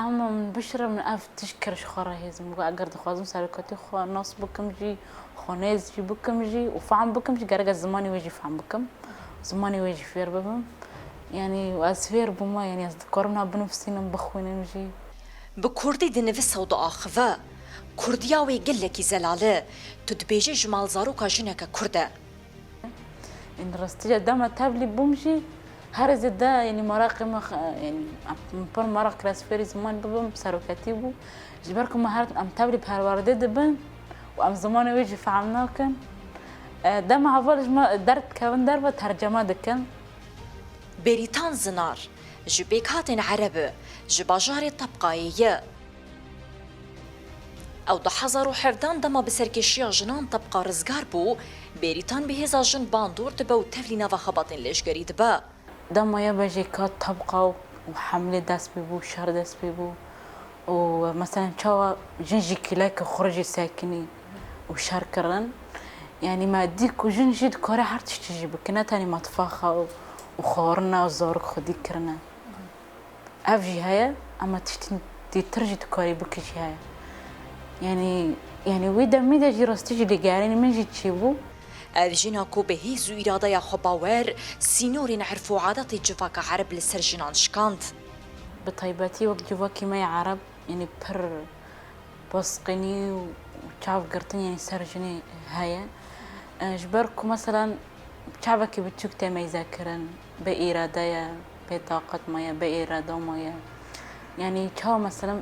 اما من بشرة من اف تشكرش خورا هيزم اگر دخوازم سرکتی خو ناس بکم جی خونیز جی بکم جی وفهم بکم جی گرگ زمانی ویجی فهم بکم زمانی ویجی فير ببم يعني واسفير بما يعني اذكرنا بنفسنا بخوين جي بكردي دنفس سودا آخفا كرديا ويقل لك زلالة تدبيجي جمال زاروكا جنك كرده ان رستيجا دama تابلي بومجي هرز دا يعني مراقي يعني مبر مراق راس فيري زمان ببم ساروكاتيبو جبركم مهارت ام تابلي بهالوردة دبن وام زمان ويجي فعمناكن دما هفالج ما درت كون دربة ترجمة دكن بريتان زنار جبيكات عرب جباجاري طبقاية او ده حزر و حفدان دما بسرکشی جنان طبقا رزگار بو بریتان به هزا جن باندور دبا و تفلی نوا خباطین لشگری دبا دما يبجي كات طبقة وحملة داس بيبو شهر داس بيبو ومثلا شوا جنجي كلاك خرجي ساكني وشهر كرن يعني ما ديك وجنجي دكوري حرتش تجي بكنا تاني مطفاخة وخورنا وزورك خدي كرنا افجي هيا اما تشتي ترجي دكوري بكجي هيا يعني ويدا ميدا جي راستيجي لقاريني من جي تشيبو افجينا كو بهيزو إرادة يا خباور سينوري نعرفو عاداتي جفاك عرب لسرجنان شكانت بطيباتي وقت جواكي ماي عرب يعني بر بسقني وشعب قرطني يعني سرجني هيا جبركو مثلا شعبكي بتشوكتي ما يذاكرن بإرادة بطاقة مايا بإرادة مايا يعني شاو مثلا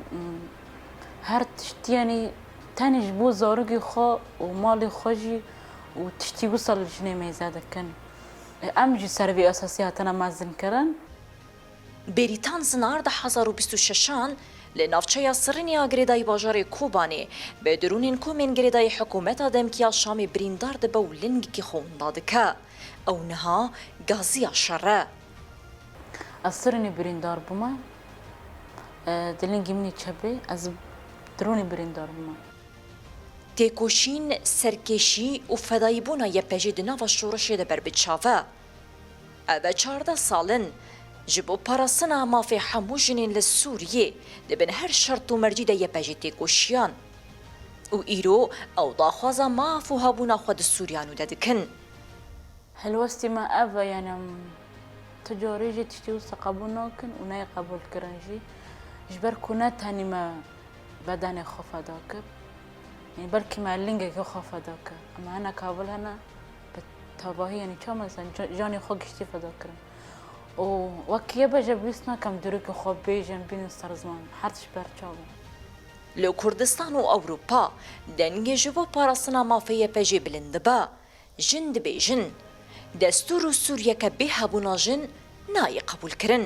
هر تشتي يعني تاني جبو زورقي خو ومالي خوجي وتشتي وصل جنيه ما يزاد كان امجي سربي اساسيات انا ما زنكرن بريتان زنار ده حزار و بستو ششان لنافچه سرنی آگریدای باجار کوبانی بدرونین کو من گریدای حکومت دمکیا شامی بریندار ده با لنگ کی خون دادکه او نها گازی شره السرني بريندار بما دلنجي مني تشبي از دروني بريندار بما تێکۆشین سەرکێشی و فەداییبوونا یەپەژی دناوە شۆڕەشێ دەبەر بچاوە ئەvە 14 ساڵن ji bo parastina mafê hemû jinên li Sûriyê dibin her şert û mercî de yepejî têkoşiyan û îro ew daxwaza maf û hebûna xwe di Sûriyan û de dikin. هلوستي ما افا يعني تجاري جي تشتي وسط قبول ناكن وناي قبول كرنجي جبر كونات هاني ما بداني خفا داكر يعني بلكي مع اللينجا كي خفا داكر اما انا كابل هنا بالتباهي يعني شو مثلا جاني خو قشتي فداكر وكي بجا بيسنا كم دروك خو بيجن بين السرزمان حرتش برچاو لو كردستان و أوروبا دنگê ji bo parastina mafê yepejê bilind dibe jin dibêjin destûr û sûryeke bê hebûna jin nayê qebûl kirin.